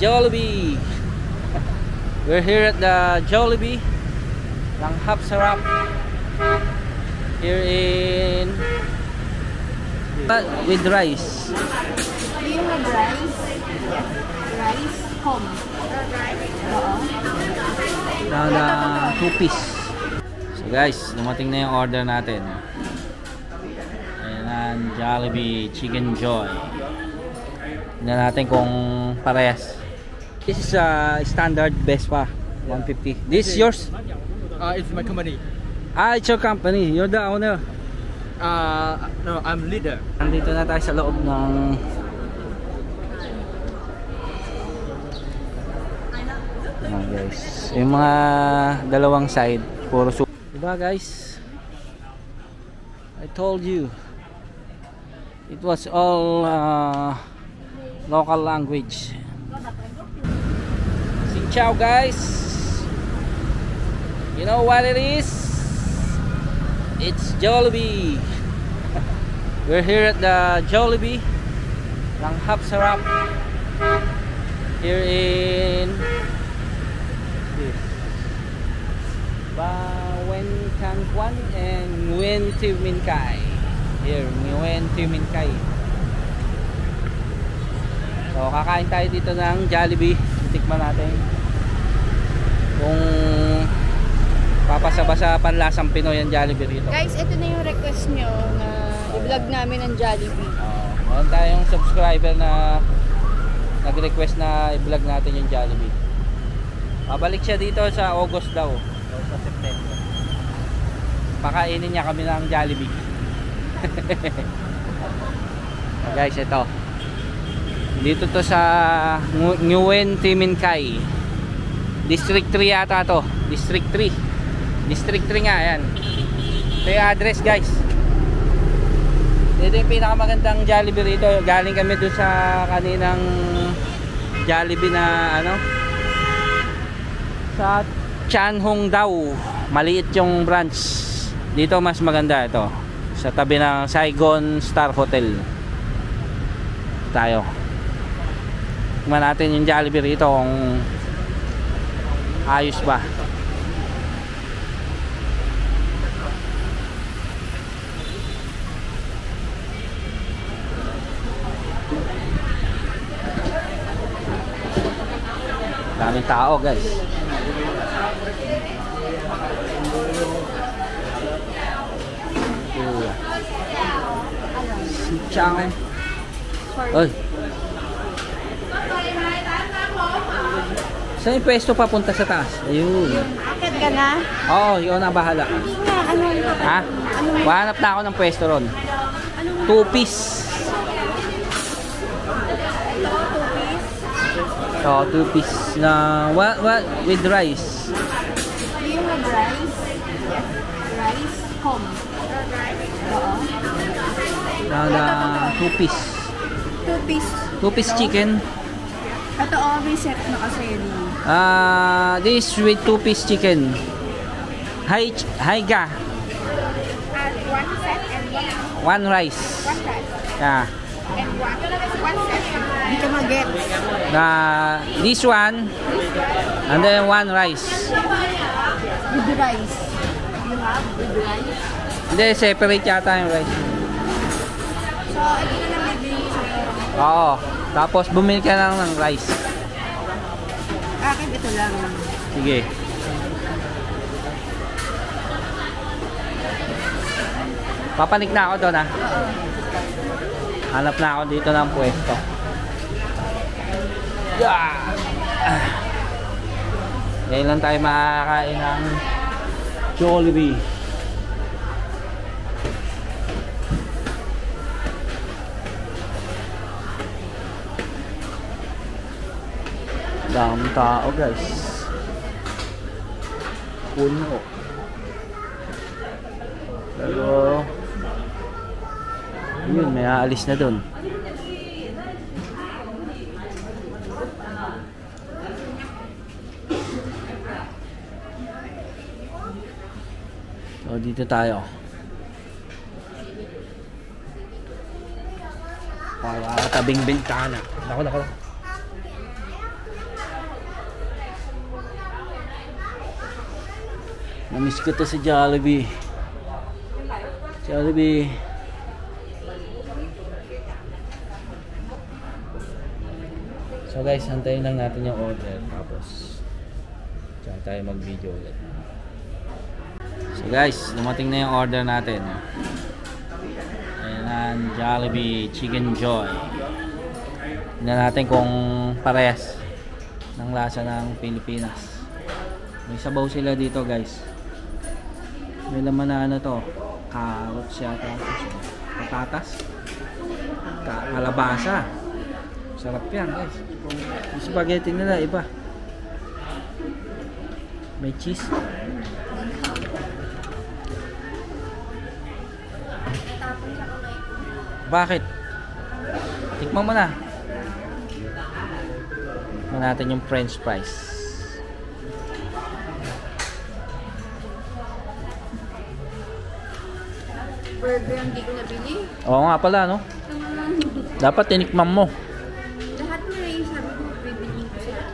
Jollibee. We're here at the Jollibee ng Hapsarap here in with rice. Do you have rice? Rice? Home. Now the 2-piece. So guys, dumating na yung order natin. Ayan, Jollibee Chicken Joy. Tingnan natin kung parehas. This is standard Vespa 150. This is yours? It's my company. It's your company. You're the owner. No, I'm leader. Nandito na tayo sa loob ng guys. Yung mga dalawang side puro soup. Diba guys? I told you. It was all local language. Xin chào guys. You know what it is? It's Jollibee. We're here at the Jollibee ng Hapsarap here in Wen Can Quan and Nguyen Thi Minh Khai. Here, Nguyen Thi Minh Khai. So kakain tayo dito ng Jollibee. Tikman natin kung papasa-basa panlasang Pinoy ang Jollibee rito. Guys, ito na yung request nyo na i-vlog namin ng Jollibee. Meron tayong subscriber na nag-request na i-vlog natin yung Jollibee. Babalik siya dito sa August daw o sa September. Pakainin niya kami ng Jollibee. Guys, ito dito to sa Nguyen Thi Minh Khai, District 3 yata to. District 3 nga, yan. Ito yung address guys. Ito yung pinakamagandang Jollibee rito. Galing kami doon sa kaninang Jollibee na ano, sa Chan Hong daw. Maliit yung branch. Dito mas maganda ito. Sa tabi ng Saigon Star Hotel tayo. Tingnan natin yung Jollibee rito kung ayos ba. Daming tao guys. Si Chang. Oy. Saan yung pwesto papunta sa taas? Ayun. Akit ka na? Oo, yun ang bahala. Hindi nga, ano yung Ha? Wahanap na ako ng pwesto ron. 2-piece. Oh, 2-piece na what with rice. Do you have rice? Rice? Home. Na 2-piece. 2-piece. 2-piece chicken. Ito may set na kasi yun. This with 2-piece chicken. Hi ga. One set and One rice. one rice. Yeah. And one set. Hindi ka mag-get. This one and then one rice. With the rice. You have with the rice? Hindi, separate yata yung rice. So, ito na lang bibili sa'yo. Oo. Tapos bumili ka lang ng rice. Akin ito lang. Sige. Papanik na ako doon ha. Hanap na ako dito ng pwesto. Ngayon lang tayo makakain ng Jollibee. Daming tao guys. Puno. Pero yun, may aalis na dun. So dito tayo. Para tabing bintana. Nako. Namiss ko to si Jollibee. Jollibee. So guys, antayin lang natin yung order. Tapos, tsaka tayo mag-video ulit. So guys, dumating na yung order natin. Ayan, Jollibee Chicken Joy. Tingnan natin kung parehas ng lasa ng Pilipinas. May sabaw sila dito guys. May laman na ano to, carrots yata, patatas, kalabasa. Sarap yan guys. Yung spaghetti nila iba. May cheese. Bakit? Tikman mo na. Tikman natin yung french fries. Burger ang di ko nabili. Oo nga pala, no? Dapat tinikman mo. Lahat na rin sabi ko, bibili ko sila.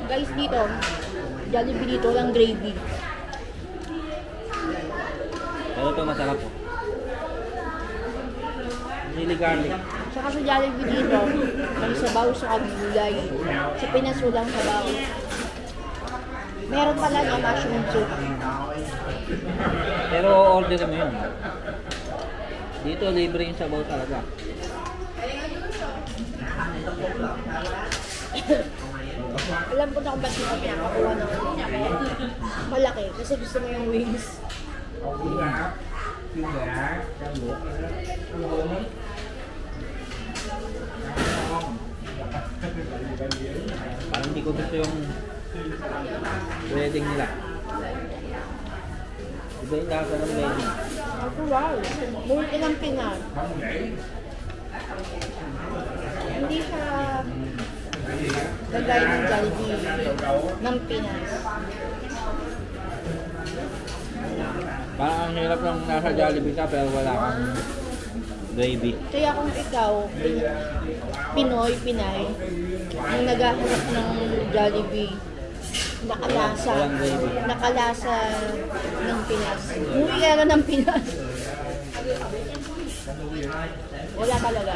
Guys, dito, Jollibee dito, walang gravy. Pero ito masarap po. Chili garlic. Saka sa Jollibee dito, may sabaw sa gulay. Sa Pinas walang sabaw. Meron pala na mushroom soup. Pero order mo yun. Dito libre yung sabaw talaga. Alam ko na kung ba't mo pinakakuha ng malaki. Kasi gusto mo yung wings. Parang hindi ko gusto yung wedding nila. Iba yung lasa ng wedding. Ako wow. Multi ng Pinas. Hindi siya gagaya ng Jollibee ng Pinas. Parang ang hirap lang nasa Jollibee ka pero wala kang gravy. Kaya kung ikaw, Pinoy, Pinay, ang naghahanap ng Jollibee, nakalasa ng Pinas. Umuwi ka na ng Pinas. Wala talaga.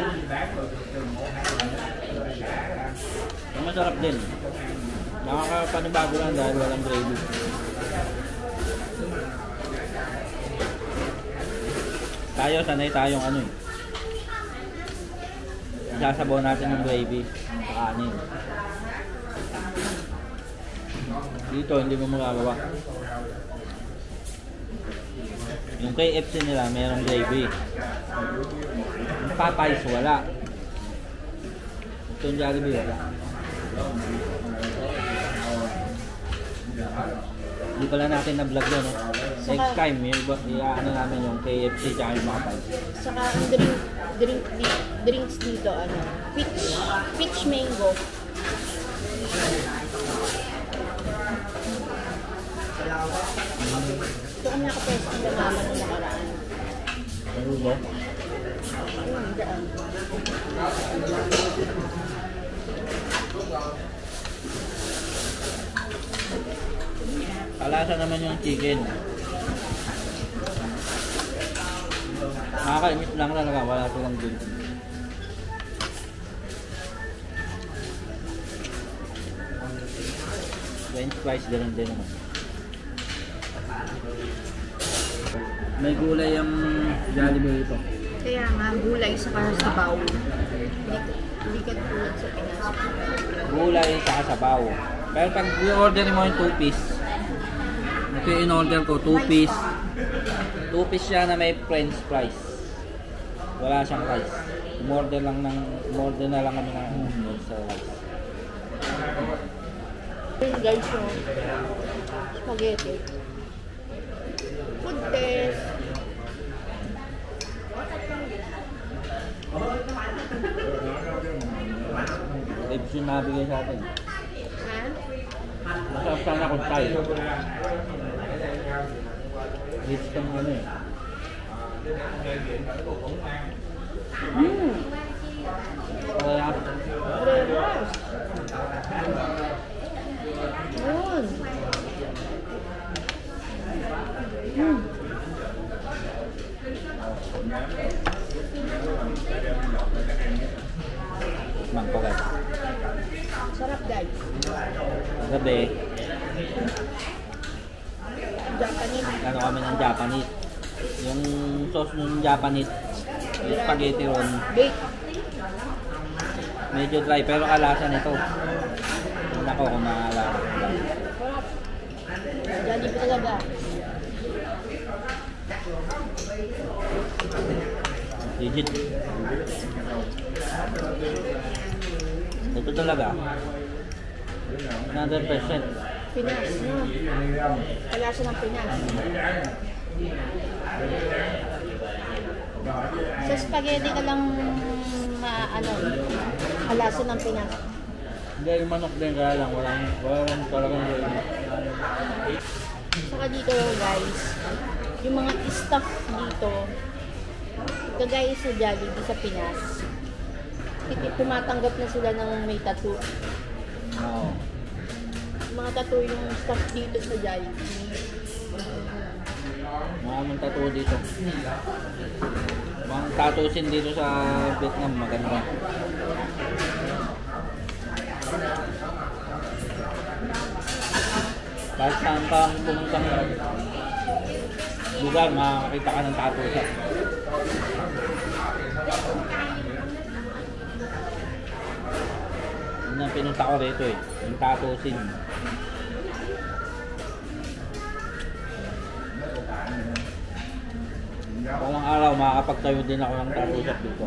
Ang masarap din. Nakakapanibago lang dahil walang gravy. Tayo, sanay tayong ano eh. Sasabaw natin yung gravy sa kanin. Dito, hindi mo magagawa. Yung KFC nila, mayroong gravy. Yung Popeyes, wala. Ito yung Jollibee, wala. Hindi pala natin na-vlog yun, no? Next time, ano namin yung KFC tsaka yung Popeyes. Saka ang drinks dito, ano, peach mango. Ito kami nakapwesto ng mama nung nakaraan. Ano ba? Daan. Kalasa naman yung chicken. Nakakainis lang talaga, wala silang good. French fries din naman. May gulay ang Jollibee ito. Kaya nga, gulay sa sabaw. Hindi ka tulad sa Pinas. Gulay sa sabaw. Pero pag i-order mo yung 2-piece, ito yung in-order ko, 2-piece. 2-piece siya na may french fries. Wala siyang rice. Umorder na lang kami ng sa rice. Guys, yung spaghetti. Food test. Ribs yung nabigay sa atin. Ha? Masarap sana kung tayo. Ribs kang ano eh. Kaya, Parehas. Yun. mangkagat. Sarap guys. Gabi, Japanese. ano kami ng Japanese. Yung sauce ng Japanese, yung spaghetti ron, Bake. medyo dry pero kalasa nito. Nako kung maalala. Sarap. Jollibee talaga. Legit. Ito talaga. 100%. Pinas, no? Kalasa ng Pinas. Sa spaghetti ka lang kalasa ng Pinas. Hindi, yung manok din kaya lang. Walang talagang gravy. Saka dito guys, yung mga staff dito, kagaya sa Jollibee sa Pinas, tumatanggap na sila ng may tattoo. Oo. Mga tattoo yung staff dito sa Jollibee. Maraming tattoo dito. Mga tattoosin dito sa Vietnam, maganda. Kahit saan ka pumuntang lugar, makakita ka ng tattoo siya. Yun ang pinunta ko rito eh, yung tattoosin. Walang araw, makakapagtayo din ako ng tattoo shop dito.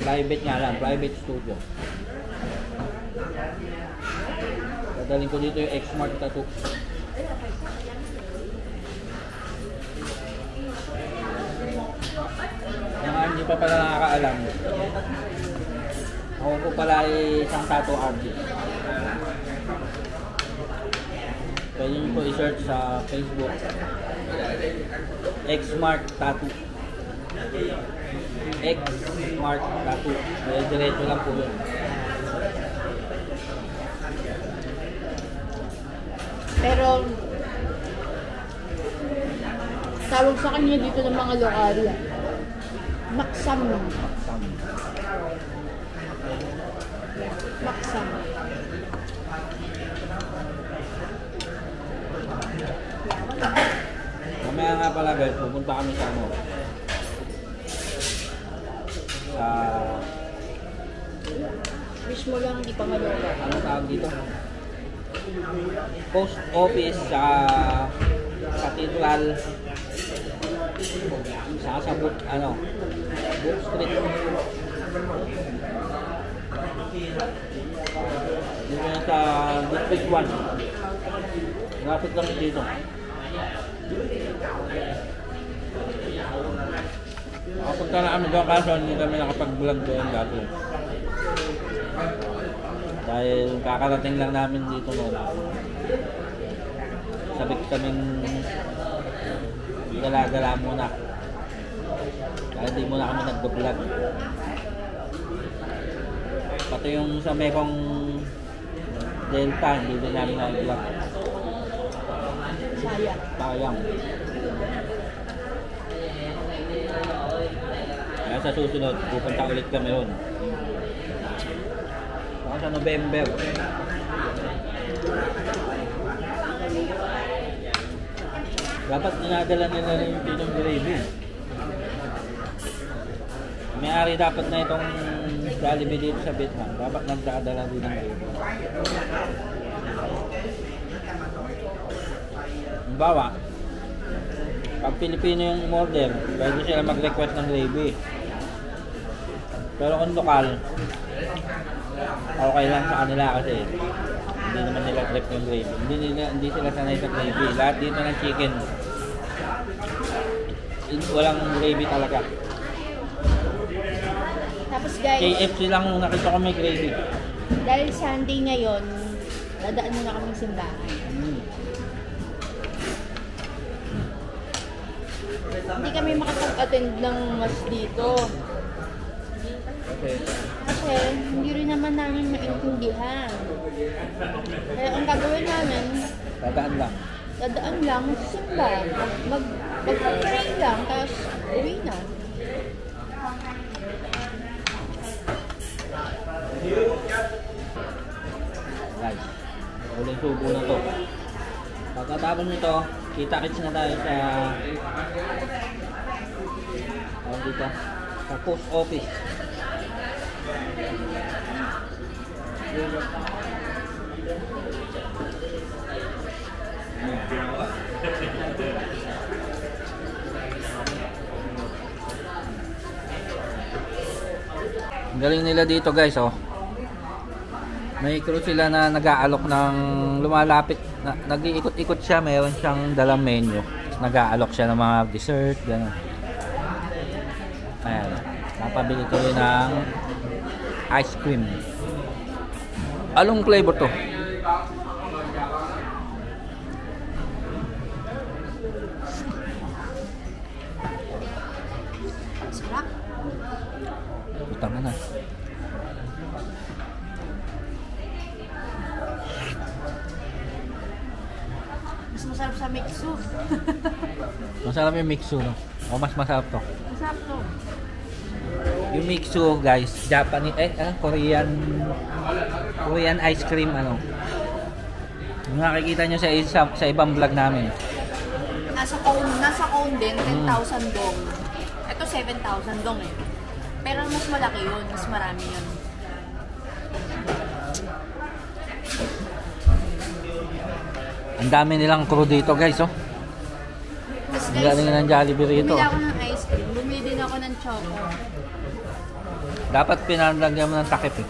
Private nga lang, private studio. Dadalhin ko dito yung X-Smart Tattoo. Yung nga hindi pa pala nakakaalam, ako po pala ay isang tattoo artist. Pwede nyo po i-search sa Facebook, X-Smart Tattoo. X-Smart Tattoo. Diretso lang po yun. Pero tawag sa kanya dito ng mga lokal, Maksam. Maksam. Mamaya nga pala guys, pupunta kami sa ano, sa Wish mo lang hindi pa maloko. ano tawag dito? Post office sa Cathedral sa book, ano, Book Street. Dito yan sa District 1. Rapid lang dito. Nakapunta na kami doon kaso hindi kami nakapag-vlog doon dati. Dahil kakarating lang namin dito noon. Sabik kaming gala-gala muna. Dahil hindi muna kami nag-vlog. Pati yung sa Mekong Delta, hindi din namin nag-vlog. Sayang. Kaya sa susunod, pupunta ulit kami ron. Saka sa November. Dapat dinadala nila rin yung Pinong Gravy. May-ari dapat na itong Jollibee dito sa Vietnam. Dapat nagdadala din ng gravy. Halimbawa, pag Pilipino yung order, pwede sila mag-request ng gravy. Pero kung lokal, okay lang sa kanila kasi hindi naman nila trip yung gravy. Hindi sila sanay sa gravy. Lahat dito ng chicken, walang gravy talaga. Tapos guys, KFC lang nung nakita ko may gravy. Dahil Sunday ngayon, dadaan muna kaming simbahan. Hindi kami makapag-attend ng mas dito. Okay. Kasi hindi rin naman namin maintindihan. Kaya ang gagawin namin, Dadaan lang. dadaan lang, simba. Mag-pray lang, tapos uwi na. Guys, uling subo na to. Pagkatapos nito, kita-kits na tayo sa dito, sa post office. Ang galing nila dito guys, oh. May crew sila na nag-aalok ng lumalapit, nag-iikot-ikot siya, mayroon siyang dalang menu. Nag-aalok siya ng mga dessert, gano'n. Ayan, napabili ko rin ng ice cream. Anong flavor to? Sarap. Utang na. Mas masarap sa mixu. Masarap yung mixu, no? O mas masarap to. Masarap to. Yung mixu, guys, Japanese, Korean ice cream, ano. Yung nakikita nyo sa ibang vlog namin. Nasa cone din, 10,000 dong. Ito 7,000 dong eh. Pero mas malaki yun, mas marami yun. Ang dami nilang crew dito, guys, oh. Tapos Ang galing ng Jollibee rito. bumili ako ng ice cream, bumili din ako ng choco. Dapat pinalagyan mo ng takip, eh.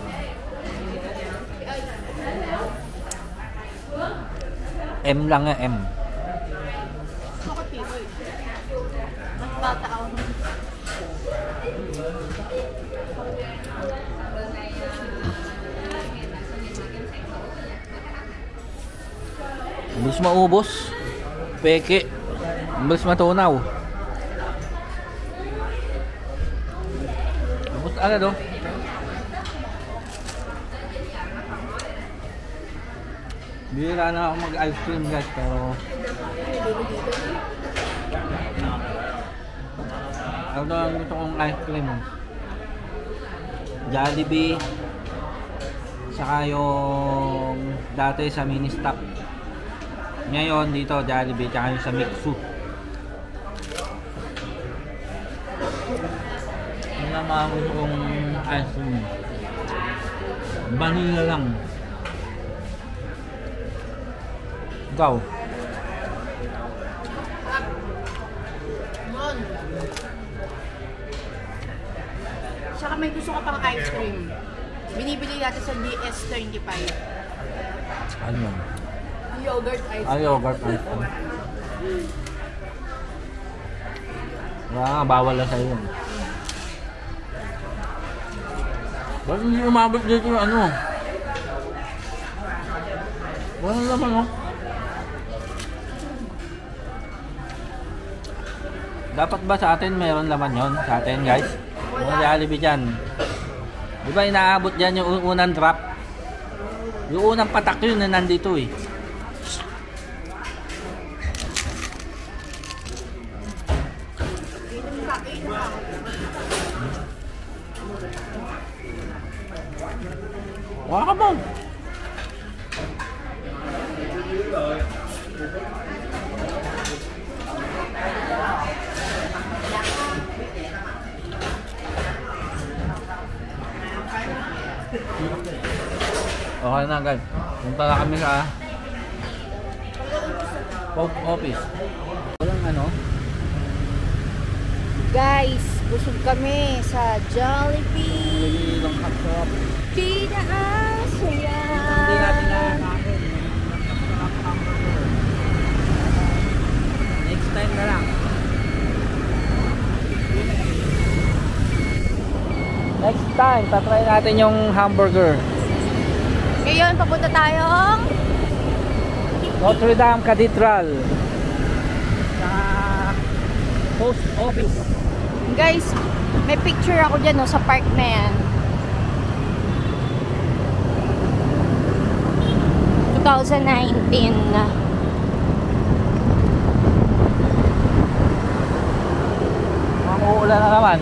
M lang nga, M. Choco tipo eh. Mas bata ako. Ang bilis maubos. Peke. Ang bilis matunaw. Ubus agad, oh. Bira na ako mag-ice cream, guys, pero ano ang gusto kong ice cream? Jollibee, saka yung dati sa mini stop. Ngayon dito Jollibee, saka yung sa Mixu. Ano naman ang gusto kong ice cream? Vanilla lang. Ikaw? Mon. Saka may gusto ka pang ice cream. Binibili natin sa DS35. Ano yun? Yogurt ice Ay, cream. yogurt ice cream. Wala nga, bawal na sa'yo yun. Ba't hindi umabot dito yung ano? Wala naman, oh. Dapat ba sa atin mayroon laman yon sa atin, guys? Mga Jollibee dyan. Di ba inaabot dyan yung unang drop? Yung unang patak yun na nandito, eh. Wala ka ba? Okay na, guys. Punta na kami sa post office. Walang ano? Guys, busog kami sa Jollibee. Ilang hot shop. Pinaasaya. Hindi natin nakakain. Next time na lang. Next time, tatry natin yung hamburger. Ngayon, papunta tayong Notre Dame Cathedral sa post office. guys, may picture ako dyan no, sa park na yan. 2019 na. Ang uulan na naman.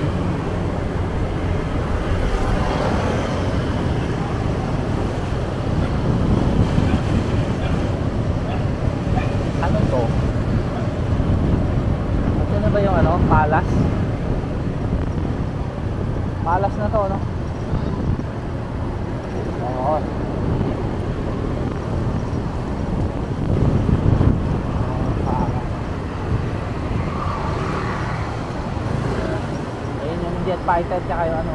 Ano to? Ito na ba yung ano? Palace? Palace na to, no? Oo. Ayun yung jet fighter tsaka yung ano.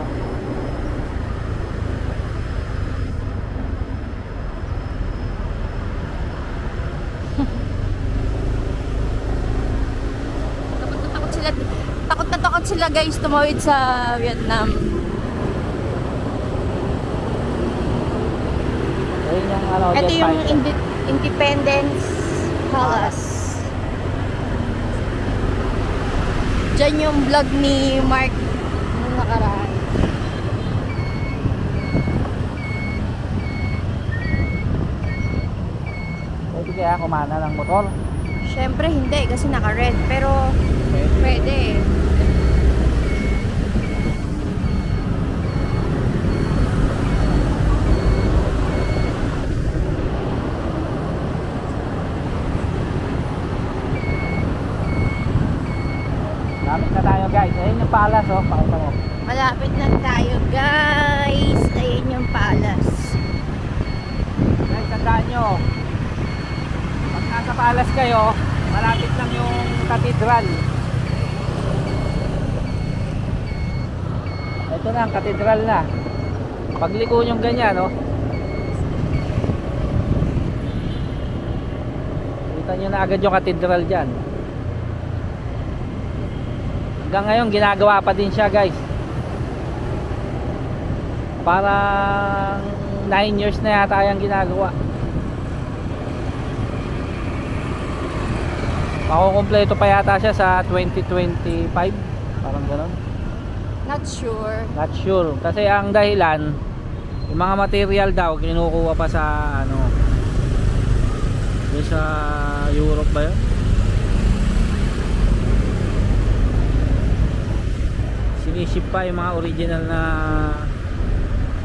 Takot na takot sila guys tumawid sa Vietnam. Ayun yung ano, Ito jet yung fighter. Independence Palace. Diyan yung vlog ni Mark nung nakaraan. Pwede kaya kumana ng motor? Syempre hindi kasi naka-red pero pwede. Gamit na tayo guys. Ayun yung palace, oh. Pakita mo. Malapit na tayo guys. Ayun yung palace. Guys, tandaan nyo, pag nasa palace kayo, malapit lang yung cathedral. Ito na ang cathedral na. Pagliko nyo ganyan, no? Kita nyo na agad yung cathedral dyan. Hanggang ngayon ginagawa pa din siya guys. Parang 9 years na yata yung ginagawa. Makukumpleto pa yata siya sa 2025. Parang gano'n. Not sure. Not sure. Kasi ang dahilan, yung mga material daw kinukuha pa sa ano, sa Europe ba yun? Siniship pa yung mga original na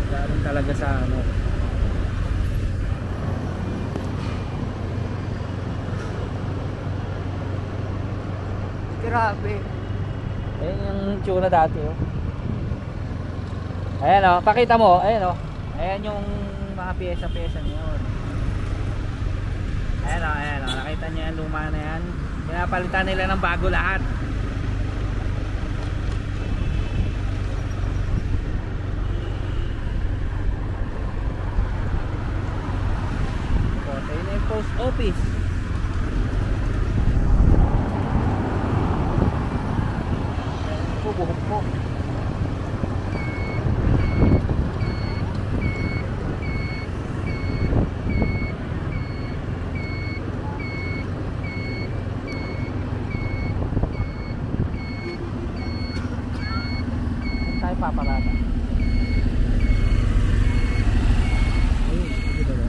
galing talaga sa ano. Grabe. Ayan yung tsura dati, oh. Ayan, oh, pakita mo, ayan, oh. Ayan yung mga pyesa-pyesa niyo. Ayan, oh, nakita niyo yung luma na yan. Pinapalitan nila ng bago lahat. Ayan na yung post office. Buhok po. Tayo paparata. Ayun, dito ba?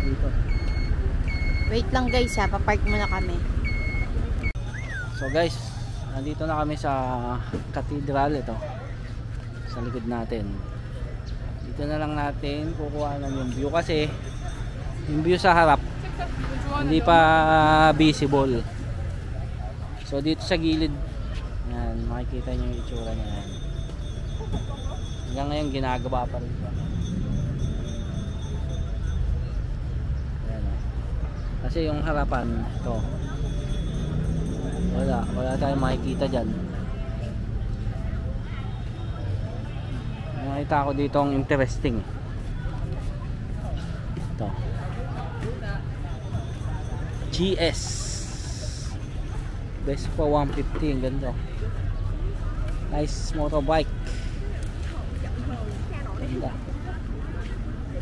Dito. Wait lang guys ha, papark muna kami. So guys, nandito na kami sa cathedral ito. Sa likod natin. Dito na lang natin kukuhanan yung view kasi yung view sa harap hindi pa visible. So dito sa gilid, yan, makikita nyo yung itsura niya yan. Hanggang ngayon ginagawa pa rin siya. Yan, oh. Kasi yung harapan ito, wala tayong makikita dyan. Nakita ko dito ang interesting. Ito GS Vespa 150, ang ganda. Nice motorbike. Ganda.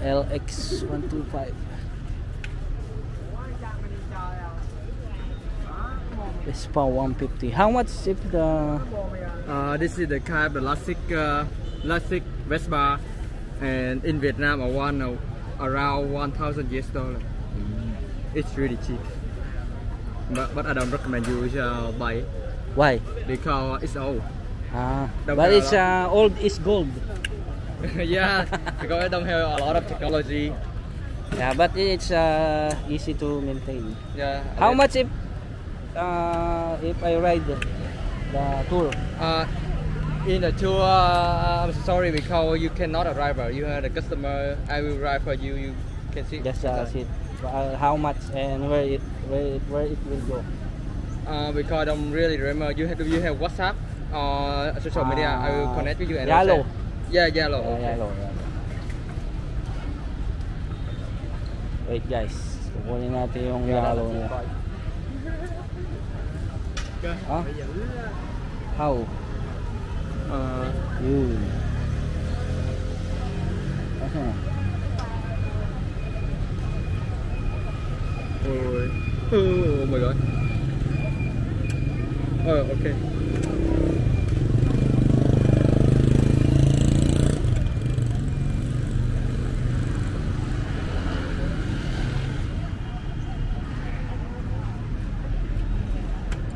LX 125. Vespa 150. How much if the This is the kind of the classic Vespa, and in Vietnam around $1,000 US. It's really cheap, but I don't recommend you buy it why? because it's old. But it's old is gold. Yeah, because I don't have a lot of technology. Yeah, but it's easy to maintain. Yeah. How much if I ride the tour? In the tour, I'm sorry because you cannot a driver. You are the customer. I will drive for you. You can see. Just sit. How much and where it will go? Because I don't really remember. You have WhatsApp or social media. I will connect with you. And Yellow. Yeah, yellow. Okay. Yellow. Wait guys, kukunin natin yung yellow niya. Huh? How? Yun. Oh my god. Oh, okay.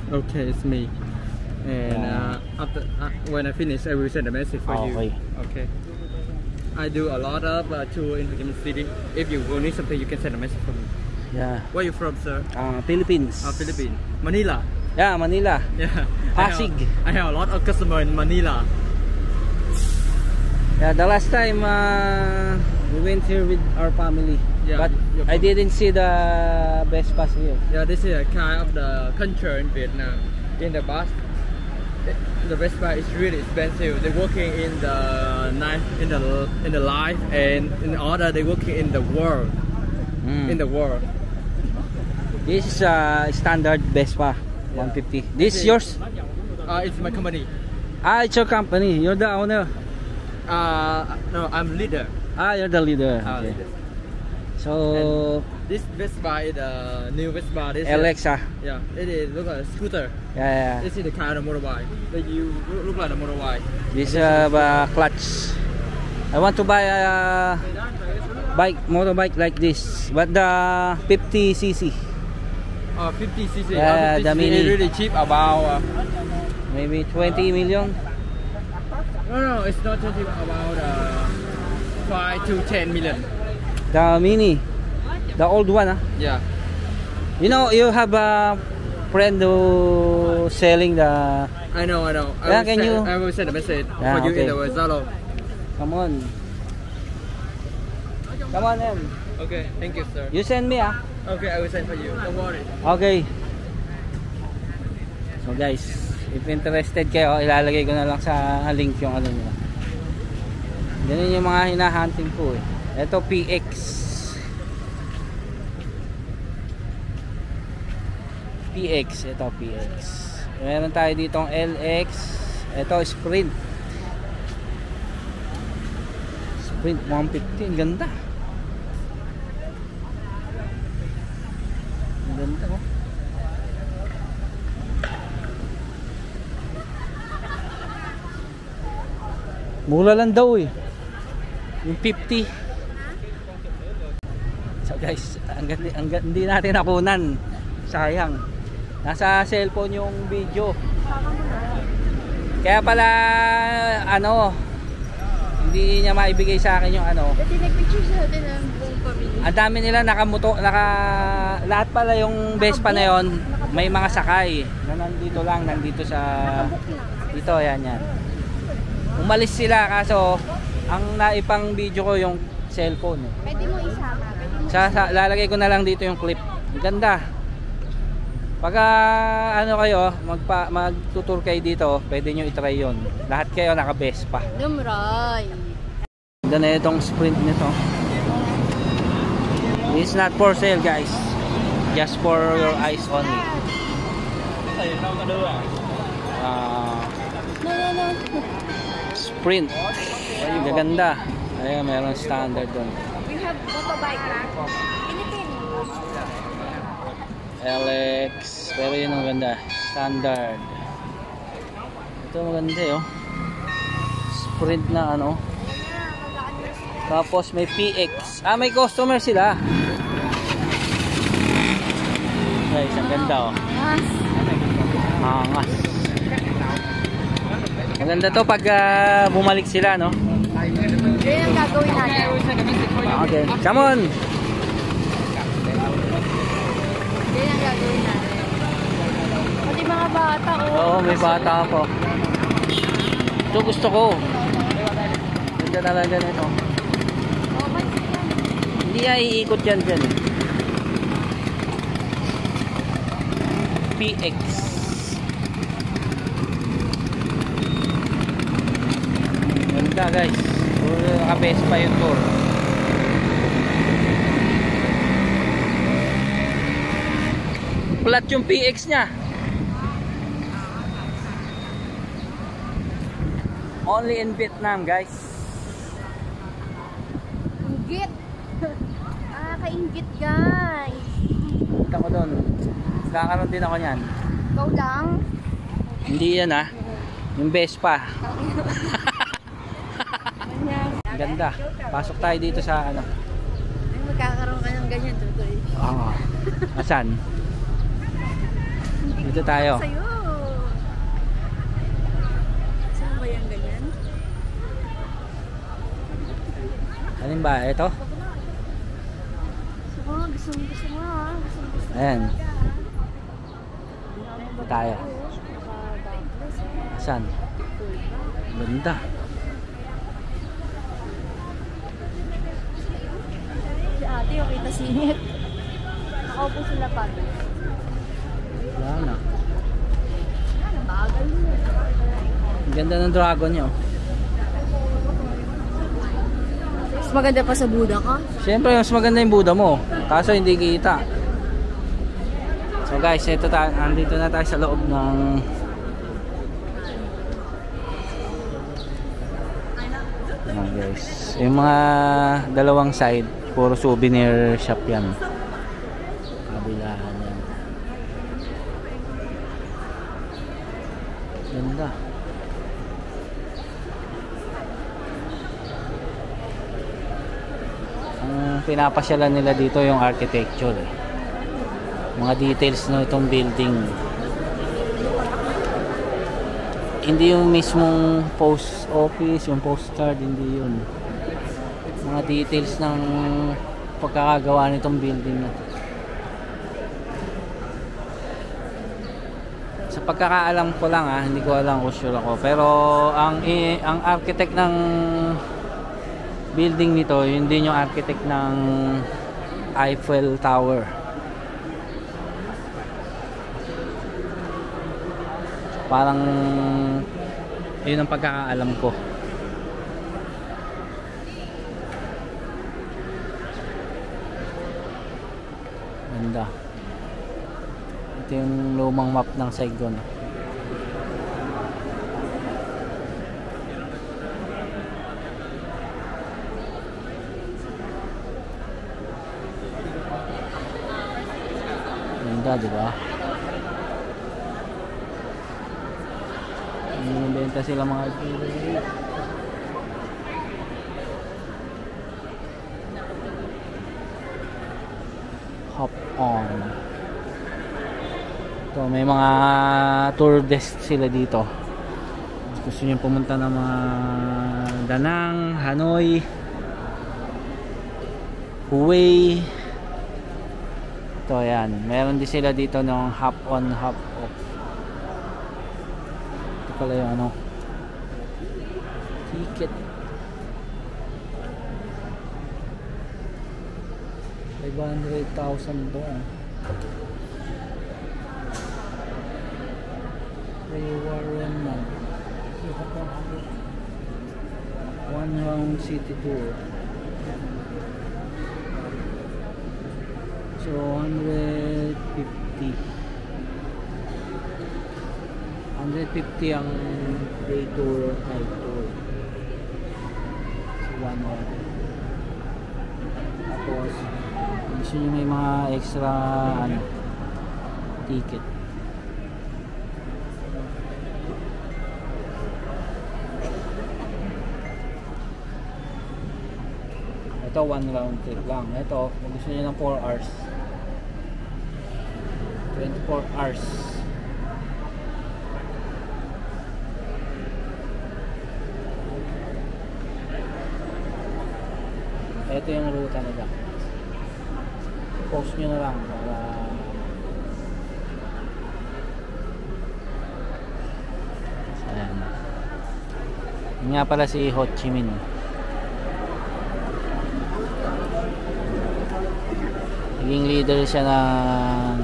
Okay, it's me. And after when I finish, I will send a message for you. Okay. I do a lot of tour in the city. If you will need something, you can send a message for me. Yeah. Where you from, sir? Philippines. Philippines. Manila. Yeah, Manila. Yeah. Pasig. I have a lot of customers in Manila. Yeah, the last time we went here with our family. Yeah, but I didn't see the Vespas here. Yeah, this is a kind of the culture in Vietnam. In the past, the Vespa is really expensive. They're working in the night, in the life, and in order they're working in the world. In the world. This is standard Vespa 150. This is yours? It's my company. It's your company. You're the owner. No, I'm leader. You're the leader. Okay. Leader. So and this Vespa is the new Vespa. This Alexa. Yeah, it is look like a scooter. Yeah. This is the kind of motorbike. That you look like a motorbike. This clutch. I want to buy a motorbike like this, but the 50cc. 50cc. Yeah, the mini. It's really cheap, about maybe 20 million. No, it's not 20. About 5 to 10 million. The mini, the old one. Yeah. You know, you have a friend who selling the. I know. I will send a message for you in the Zalo. Come on, Em. Okay, thank you, sir. You send me, Okay, I will send for you. Don't worry. Okay. So guys, if interested kayo, ilalagay ko na lang sa link yung ano nila. Ganun yung mga hinahunting ko eh. Ito PX. Ito PX. Meron tayo ditong LX. Ito Sprint. Sprint 150, ang ganda. Ang ganda oh. Mura lang daw eh. Yung 50. So guys, hindi natin nakunan. Sayang. Nasa cellphone yung video. Kaya pala hindi niya maibigay sa akin yung Nag-picture sa atin ng buong pamilya. Ang dami nila lahat pala yung Vespa na yon, may mga sakay na nandito sa dito, yan. Umalis sila kaso ang naipang video ko yung cellphone. Pwede mo isama. Lalagay ko na lang dito yung clip. Ang ganda. Pagka kayo, magtutur kayo dito, pwede nyo itry yun. Lahat kayo naka-Vespa. Dumroy. Ganda na itong Sprint nito. It's not for sale guys. Just for your eyes only. No. Sprint. Ay, gaganda. Ayan, meron standard doon. We have motorbike na. Philippine. LX. Pero yun ang ganda. Standard. Ito maganda eh, oh. Sprint na ano. Tapos may PX. Ah, may customer sila. Guys, ang ganda oh. Angas. Maganda to pag bumalik sila, no? Yan ang gagawin natin. Okay, come on! Yan ang gagawin natin. Pati mga bata, oh. Oo, may bata ako. Ito gusto ko. Ganda talaga nito. Oh, pansin yan. Hindi ay iikot yan dyan. PX. Ganda guys. Puro nakabes pa yung tour. Flat yung PX nya. Only in Vietnam guys. Inggit. Kainggit guys. Punta ko doon. Kakaroon din ako niyan. Ikaw lang. Hindi yan ah. Yung Vespa. Ganda. Pasok tayo dito sa ano. Ay, magkakaroon ka ng ganyan, Tutoy. Oo. Asan? Dito tayo. Sa'yo. Saan ba yung ganyan? Alin ba? Ito? Gusto mo ha. Ayan. Dito tayo. Asan? Ganda. Si ate yung kita singit. Nakaupo sila pa. Wala na. Bagal mo. Ang ganda ng dragon nyo. Mas maganda pa sa Buddha ka? Siyempre, mas maganda yung Buddha mo. Kaso hindi kita. So guys, ito andito na tayo sa loob ng guys. Yung mga dalawang side, puro souvenir shop yan. Kabilahan yan. Ganda. Ang pinapasyalan nila dito yung architecture eh. Mga details na itong building. Hindi yung mismong post office, yung postcard, hindi yun. Mga details ng pagkakagawa nitong building na to. Sa pagkakaalam ko lang hindi ko alam kung sure ako. Pero ang architect ng building nito, yun din yung architect ng Eiffel Tower. Parang yun ang pagkakaalam ko. Ganda. Ito yung lumang map ng Saigon. Ganda, diba? Benta sila mga jewelry. Hop on. Ito, may mga tour desk sila dito. Gusto niyo pumunta ng mga Da Nang, Hanoi, Hue. Ito yan. Meron din sila dito ng hop on, hop off. Pala yung ano ticket. 500,000 doon. Warren man. One round city tour. So 150. 150 ang day tour, night tour. So 100. Tapos gusto nyo may mga extra ano, ticket. Ito 1 round trip lang. Ito kung gusto nyo ng 4 hours, 24 hours. Ito yung ruta nila. Post nyo na lang para ayan. Yun nga pala si Ho Chi Minh. Naging leader siya ng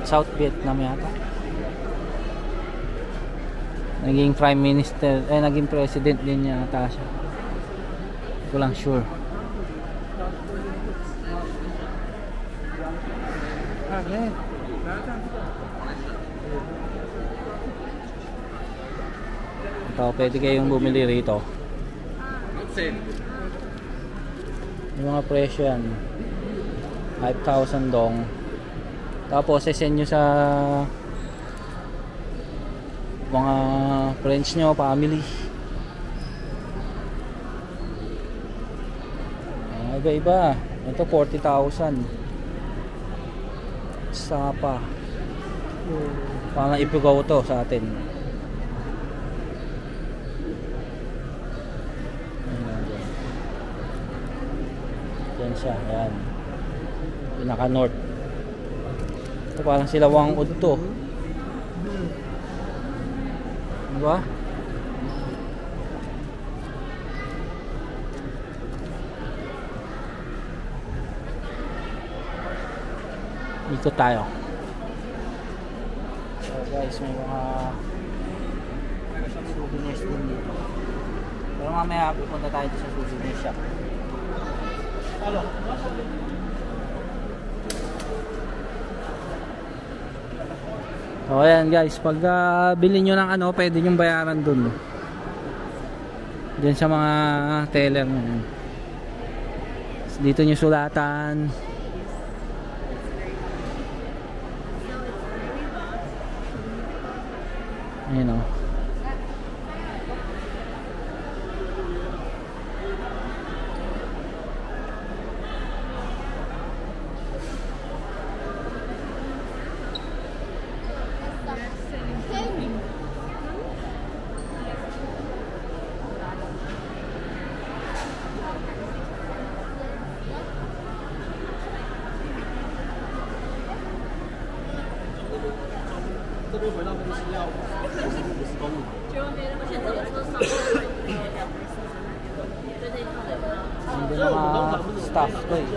South Vietnam yata. Naging prime minister, naging president din yata siya. Hindi ko lang sure. Ito, pwede kayong bumili rito. Yung mga presyo yan, 5,000 dong. Tapos send nyo sa mga friends nyo, family. Iba-iba. Ito 40,000. Sapa. Parang ipugaw to sa atin. Yan siya. Yan. Pinaka-north. Ito parang Silawang Ud to. Diba? Ikot tayo. So guys, may mga souvenirs din dito. Pero mamaya pupunta tayo sa souvenir shop. So ayan guys, pag bilhin nyo ng ano, pwede nyo bayaran dun. Diyan sa mga teller. Dito nyo sulatan. Ayan o. Hindi mga staff ko eh.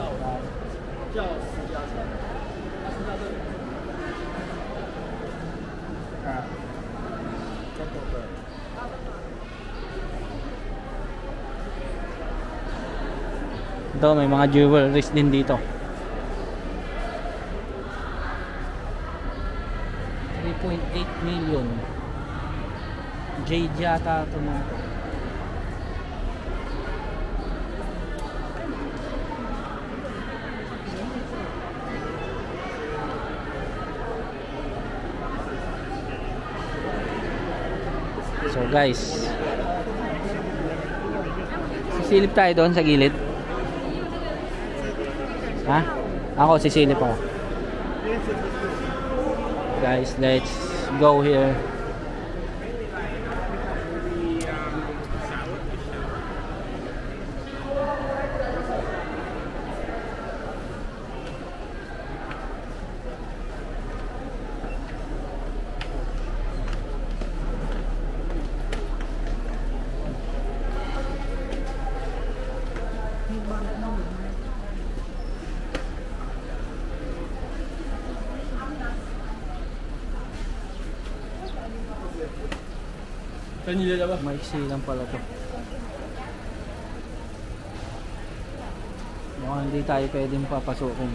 Ito, may mga jewelries din dito. 3.8 million. Jade yata ito mga ito. So guys, sisilip tayo doon sa gilid. Ha? Ako sisilip ako. Guys, let's go here. Maiksi lang pala to. Mukhang hindi tayo pwedeng papasukin.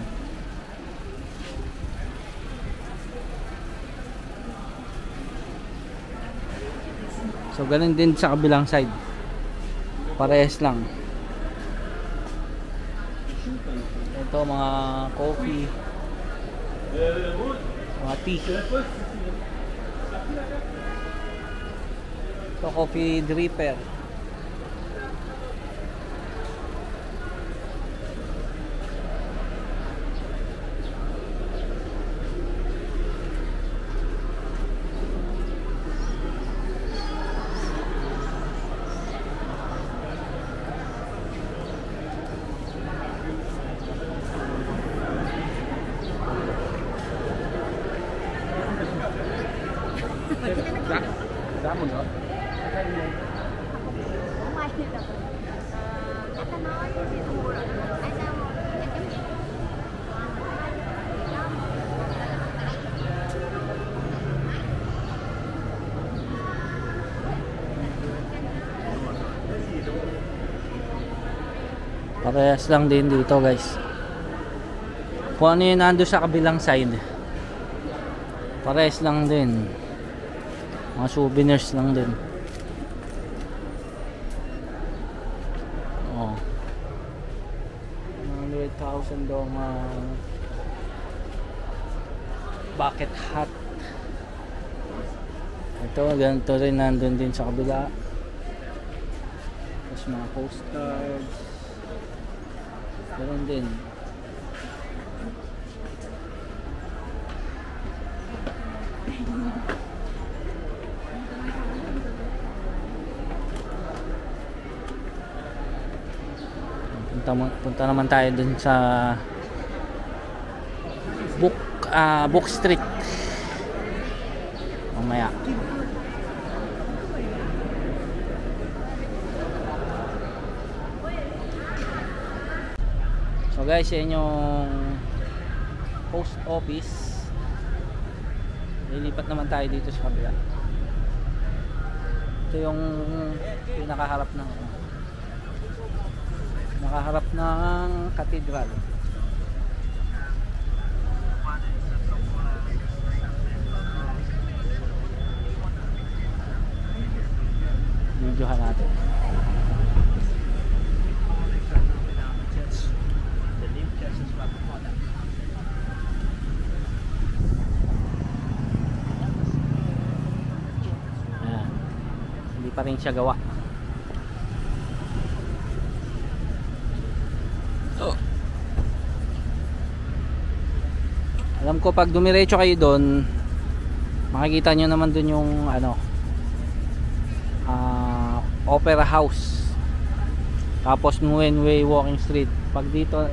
So ganun din sa kabilang side. Parehas lang. Ito mga coffee, mga tea. Ito coffee dripper. Giá một nữa. Parehas lang din dito guys. Kung ano yung nando sa kabilang side, parehas lang din. Mga souvenirs lang din. Oh. 100,000 daw mga bucket hat. Ito, ganito rin nandun din sa kabila. Tapos mga postcards. Ganun din. Punta naman tayo dun sa Book Street mamaya. So guys, yan yung post office. Lilipat naman tayo dito sa kabila. Ito yung pinakaharap ng nakaharap ng cathedral. Videohan natin. Ayan. Hindi pa rin siya gawa. Alam ko pag dumiretso kayo doon, makikita nyo naman doon yung ano, Opera House. Tapos Nguyen Way Walking Street. Pag dito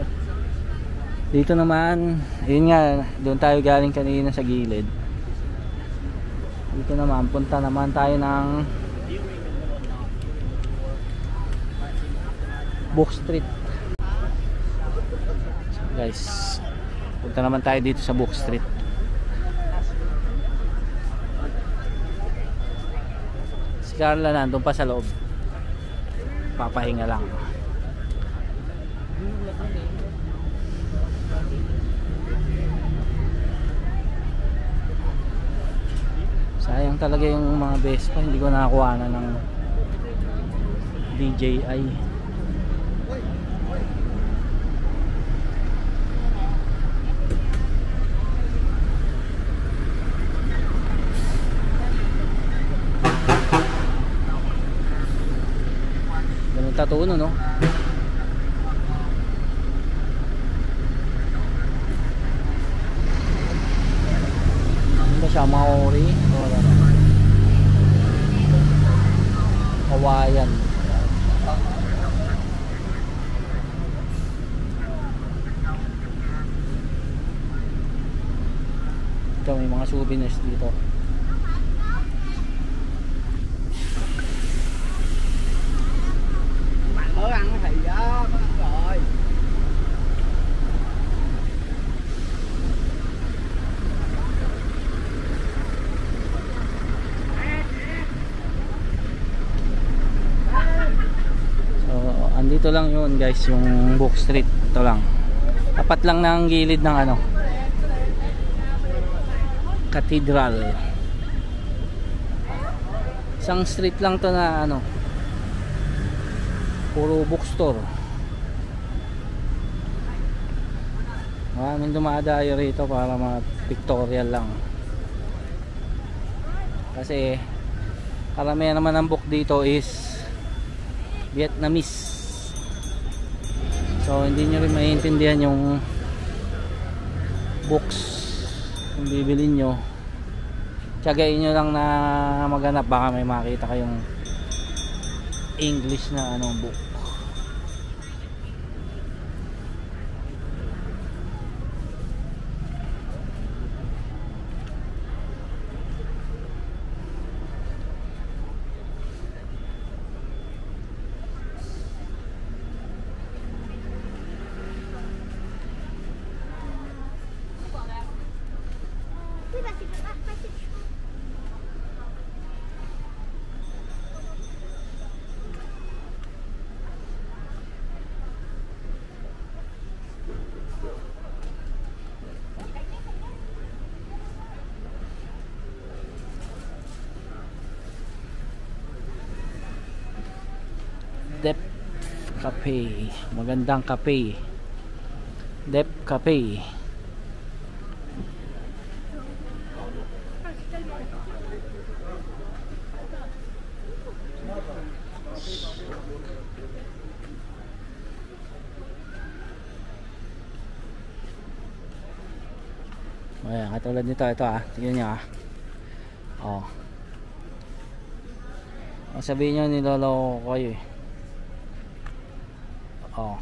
naman, yun nga, doon tayo galing kanina sa gilid. Dito naman, punta naman tayo ng Book Street. So guys, punta naman tayo dito sa Book Street. Si Carla nandun pa sa loob. Papahinga lang. Sayang talaga yung mga Vespa, hindi ko nakakuha na ng DJI. Tatuno, no? Ano siya, Maori? Hawaiian. Ito, may mga souvenirs dito. Ăn thì đó rồi. So, andito lang yun guys, yung Book Street. Ito lang. Tapat lang ng gilid ng ano, Cathedral. Isang street lang to na ano, puro bookstore. Maraming dumadayo rito para mga pictorial lang. Kasi karamihan naman ng book dito is Vietnamese. So hindi nyo rin maiintindihan yung books kung bibilin nyo. Tiyagain nyo lang na maghanap, baka may makita kayong English na anong book. Dep Cafe, magandang cafe. Dep Cafe. Ayan, katulad nito, ito tingnan nyo oh. Sabihin nyo niloloko ko kayo oh.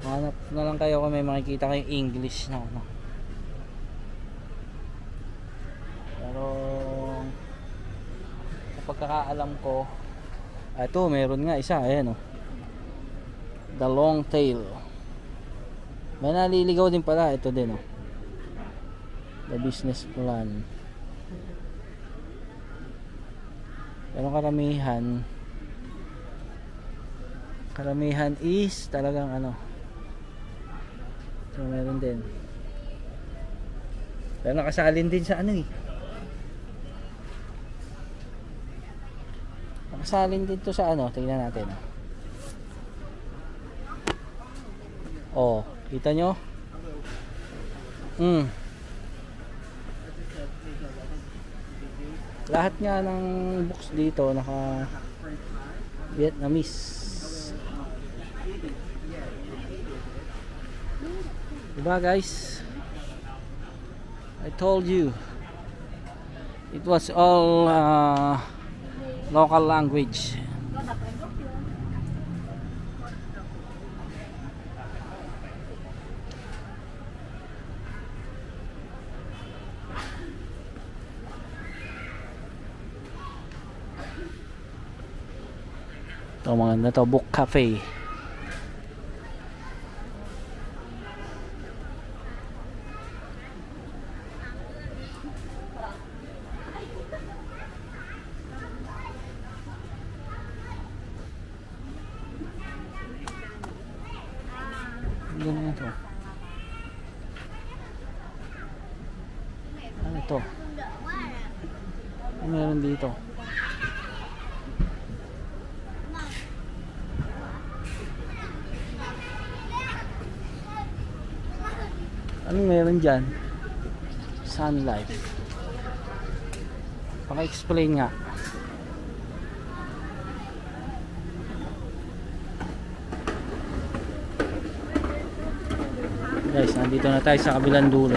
Hanap na lang kayo kung may makikita kayong English na ano. Pero sa pagkakaalam ko, ito meron nga isa, ayan oh. The Long Tail. May naliligaw din pala, ito din oh. The Business Plan. Pero karamihan is talagang ano. So meron din. Pero nakasalin din sa ano eh. Nakasalin din to sa ano, tingnan natin. Oh, kita nyo? Lahat nga ng books dito naka Vietnamese. Diba guys? I told you it was all local language. Ito mga na to, book cafe. Ganyan ito. Ano ito? Ano meron dito? Anong meron dyan? Sun Life. Paka-explain nga. Guys, nandito na tayo sa kabilang dulo.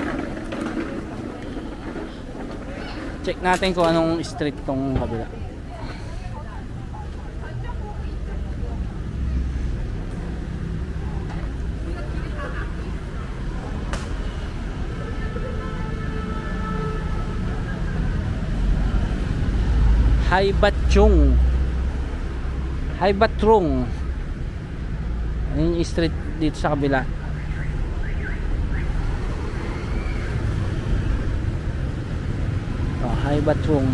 Check natin kung anong street tong kabila. Hai Bat Chung. Hai Bat Trung. Ayun yung street dito sa kabila. Oh, Hai Bat Trung.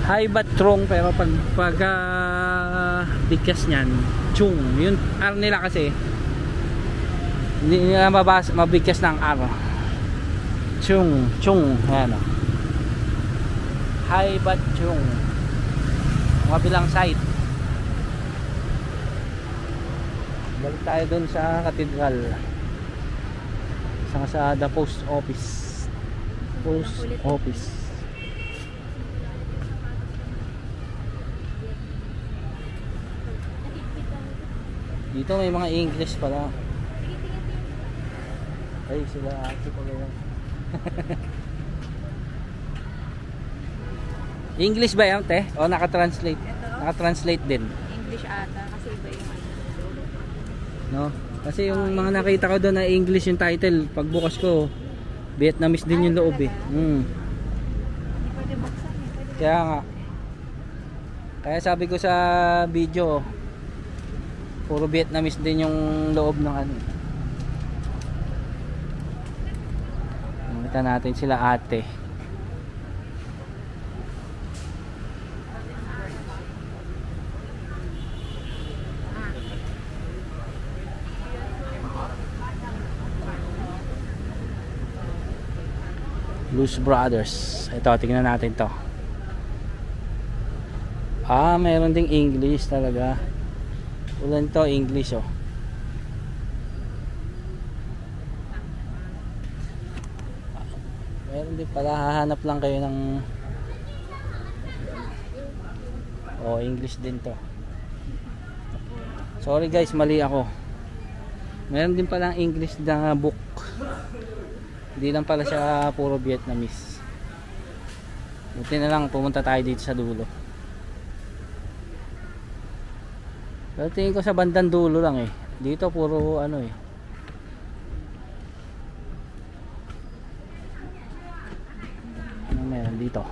Hai Bat Trung, pero pag bigkas niyan, Chung. Yun R nila kasi. Hindi nila mabigkas ng R. Chung. Ayan o. Hai Bat Chung. Mga bilang site. Balik tayo dun sa cathedral. Saka sa the post office. Dito may mga English pala. Ay, sila ate pala yan. English ba yan, te? O naka-translate? Naka-translate din. English ata kasi iba yung no? Kasi yung mga nakita ko doon na English yung title, pagbukas ko Vietnamese din yung loob eh. Hindi pwede buksan eh. Kaya nga. Kaya sabi ko sa video, puro Vietnamese din yung loob ng ano. Nakita natin sila ate. Blues Brothers. Ito, tingnan natin to. Meron ding English talaga. Ulan to, English oh. Meron din pala, hahanap lang kayo ng English din to. Sorry guys, mali ako. Meron din pala English na book. Hindi lang pala siya puro Vietnamese. Buti na lang pumunta tayo dito sa dulo. Pero tingin ko sa bandang dulo lang eh. Dito puro ano eh. Ano meron dito?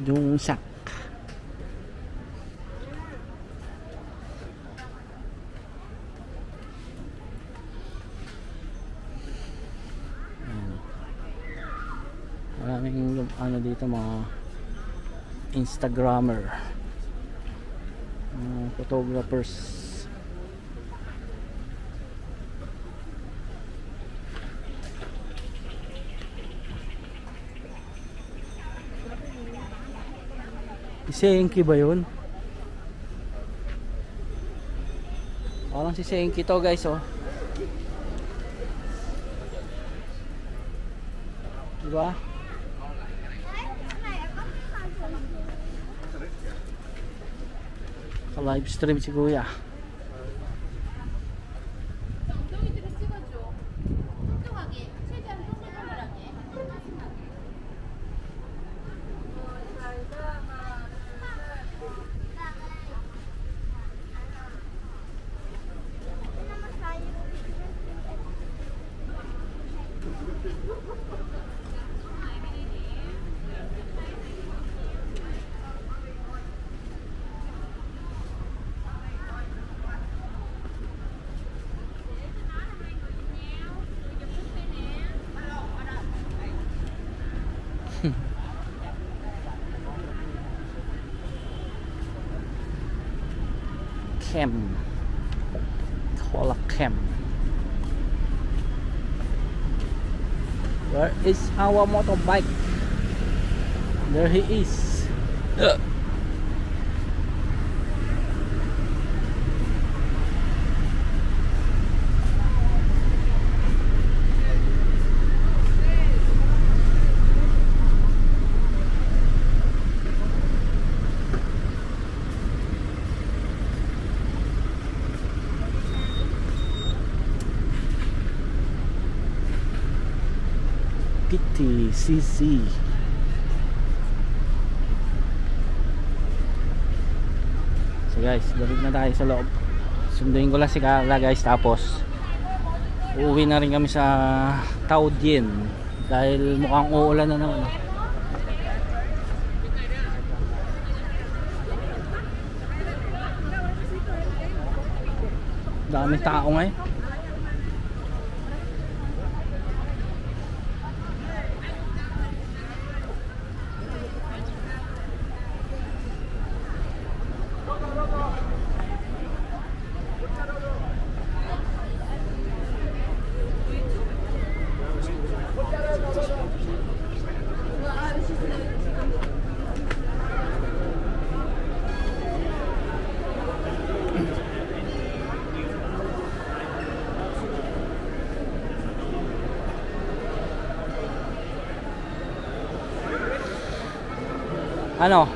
Dung Sak. Maraming ano dito, mga Instagrammer, photographers. Si Senki ba yun? Parang si Senki to guys oh. Diba? Ka-live stream si Kuya. Chem. Cola Chem. Where is our motorbike? There he is. PTCC. So guys, balik na tayo sa loob. Sunduin ko lang si Carla guys, tapos Uuwi na rin kami sa Taoyuan dahil mukhang uulan na naman. Daming tao ngayon. Ano?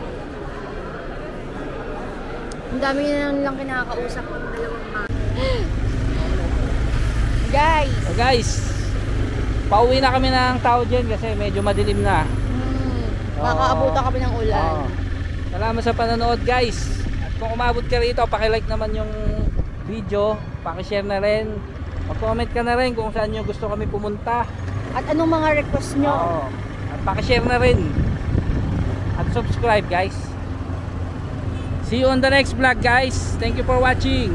Ang dami na lang kinakausap ng dalawang Guys! So guys, pauwi na kami ng Taoyuan kasi medyo madilim na. Makakaabutan kami ng ulan. Oo. Salamat sa panonood guys. At kung umabot ka rito, paki-like naman yung video, paki-share na rin. Mag-comment ka na rin kung saan nyo gusto kami pumunta. At anong mga request nyo? Oo. At paki-share na rin. At subscribe guys. See you on the next vlog guys. Thank you for watching.